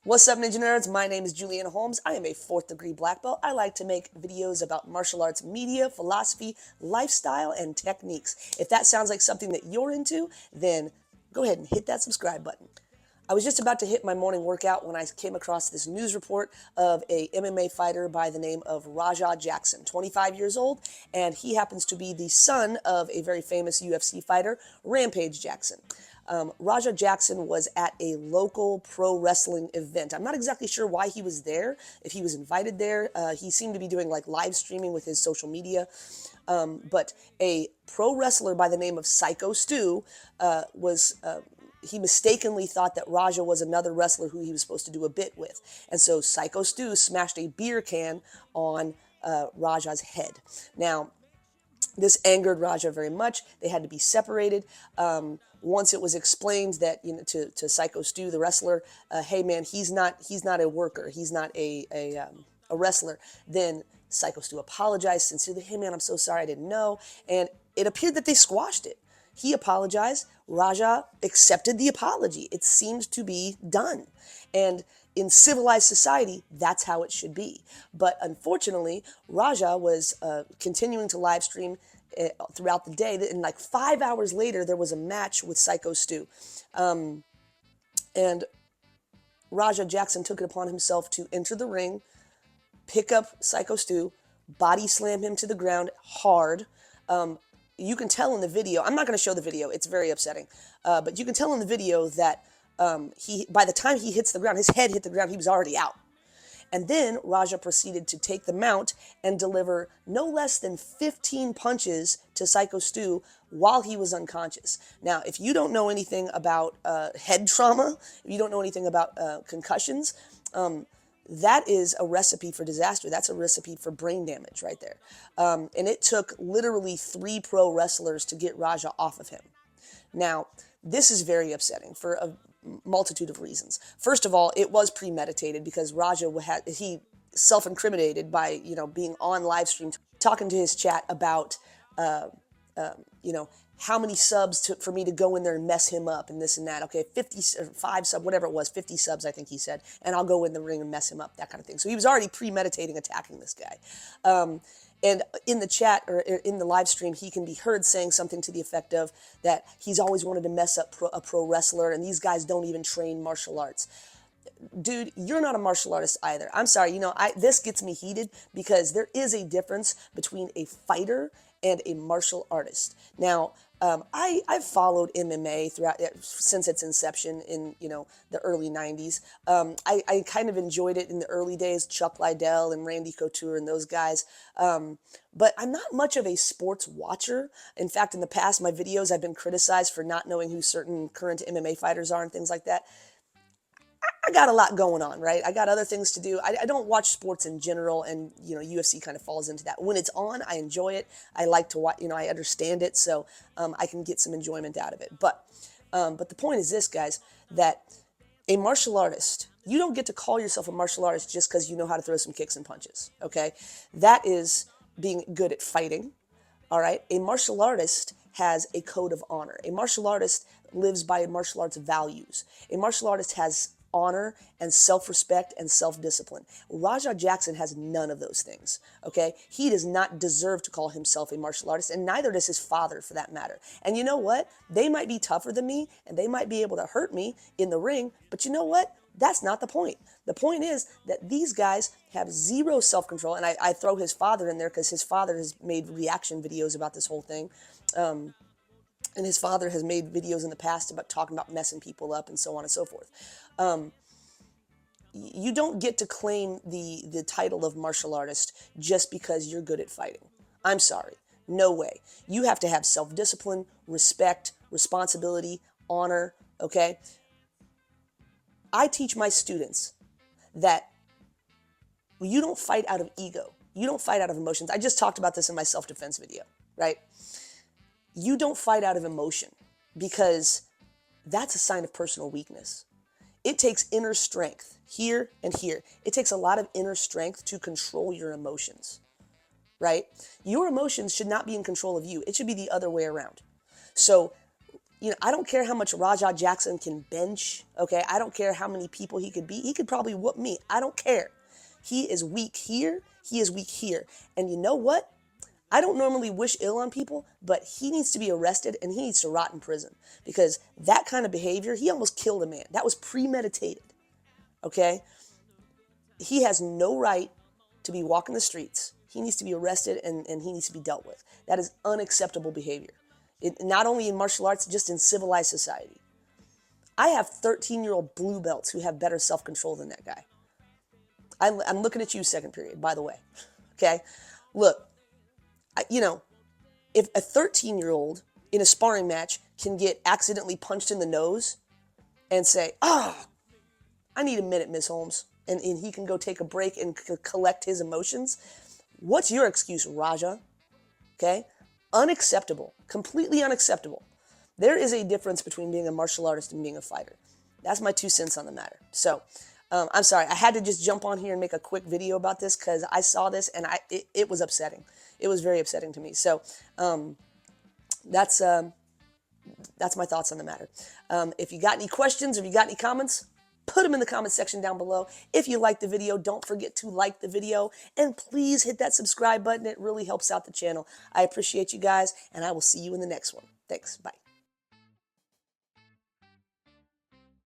What's up, Ninja Nerds? My name is Julianna Holmes. I am a 4th degree black belt. I like to make videos about martial arts media, philosophy, lifestyle, and techniques. If that sounds like something that you're into, then go ahead and hit that subscribe button. I was just about to hit my morning workout when I came across this news report of a MMA fighter by the name of Raja Jackson, 25 years old, and he happens to be the son of a very famous UFC fighter, Rampage Jackson. Raja Jackson was at a local pro wrestling event. I'm not exactly sure why he was there, if he was invited there. He seemed to be doing like live streaming with his social media. But a pro wrestler by the name of Psycho Stu he mistakenly thought that Raja was another wrestler who he was supposed to do a bit with. And so Psycho Stu smashed a beer can on Raja's head. Now, this angered Raja very much. They had to be separated. Once it was explained that, to Psycho Stu, the wrestler, hey man, he's not a worker. He's not a wrestler. Then Psycho Stu apologized sincerely. Hey man, I'm so sorry, I didn't know. And it appeared that they squashed it. He apologized. Raja accepted the apology. It seemed to be done. And in civilized society, that's how it should be. But unfortunately, Raja was continuing to live stream throughout the day. And like 5 hours later, there was a match with Psycho Stu. And Raja Jackson took it upon himself to enter the ring, pick up Psycho Stu, body slam him to the ground hard. You can tell in the video, I'm not going to show the video, it's very upsetting, but you can tell in the video that by the time he hits the ground, his head hit the ground, he was already out. And then Raja proceeded to take the mount and deliver no less than 15 punches to Psycho Stu while he was unconscious. Now, if you don't know anything about head trauma, if you don't know anything about concussions, that is a recipe for disaster. That's a recipe for brain damage right there. And it took literally 3 pro wrestlers to get Raja off of him. Now, this is very upsetting for a multitude of reasons. First of all, it was premeditated because Raja he self-incriminated by, being on live stream, talking to his chat about, how many subs for me to go in there and mess him up and this and that. Okay, 55 sub, whatever it was, 50 subs, I think he said, and I'll go in the ring and mess him up, that kind of thing. So he was already premeditating attacking this guy. And in the chat or in the live stream, he can be heard saying something to the effect of that he's always wanted to mess up a pro wrestler, and these guys don't even train martial arts. Dude, you're not a martial artist either. I'm sorry, this gets me heated because there is a difference between a fighter and a martial artist. Now, I've followed MMA since its inception in, the early 90s. I kind of enjoyed it in the early days, Chuck Liddell and Randy Couture and those guys. But I'm not much of a sports watcher. In fact, in the past, my videos, I've been criticized for not knowing who certain current MMA fighters are and things like that. I got a lot going on, right? I got other things to do. I don't watch sports in general, and, UFC kind of falls into that. When it's on, I enjoy it. I like to watch, I understand it, so I can get some enjoyment out of it. But the point is this, guys, that a martial artist, you don't get to call yourself a martial artist just because you know how to throw some kicks and punches, okay? That is being good at fighting, all right? A martial artist has a code of honor. A martial artist lives by martial arts values. A martial artist has honor and self-respect and self-discipline. Raja Jackson has none of those things, okay? He does not deserve to call himself a martial artist, and neither does his father, for that matter. And you know what? They might be tougher than me, and they might be able to hurt me in the ring, but you know what? That's not the point. The point is that these guys have zero self-control, and I throw his father in there because his father has made reaction videos about this whole thing. And his father has made videos in the past about talking about messing people up and so on and so forth. You don't get to claim the title of martial artist just because you're good at fighting. I'm sorry. No way. You have to have self-discipline, respect, responsibility, honor, okay? I teach my students that you don't fight out of ego. You don't fight out of emotions. I just talked about this in my self-defense video, right? You don't fight out of emotion because that's a sign of personal weakness. It takes inner strength here and here. It takes a lot of inner strength to control your emotions, right? Your emotions should not be in control of you. It should be the other way around. So You know, I don't care how much Rajah Jackson can bench, okay? I don't care how many people he could beat. He could probably whoop me. I don't care. He is weak here. He is weak here. And you know what? I don't normally wish ill on people, but he needs to be arrested and he needs to rot in prison because that kind of behavior, he almost killed a man. That was premeditated, okay? He has no right to be walking the streets. He needs to be arrested and he needs to be dealt with. That is unacceptable behavior. Not only in martial arts, just in civilized society. I have 13-year-old blue belts who have better self-control than that guy. I'm looking at you, second period, by the way. Okay? Look, you know, if a 13-year-old in a sparring match can get accidentally punched in the nose and say, I need a minute, Miss Holmes, and he can go take a break and collect his emotions, what's your excuse, Rajah? Okay? Unacceptable. Completely unacceptable. There is a difference between being a martial artist and being a fighter. That's my 2 cents on the matter. So, I'm sorry. I had to just jump on here and make a quick video about this because I saw this and it was upsetting. It was very upsetting to me. So, that's my thoughts on the matter. If you got any questions or if you got any comments, put them in the comment section down below. If you liked the video, don't forget to like the video. And please hit that subscribe button. It really helps out the channel. I appreciate you guys, and I will see you in the next one. Thanks. Bye.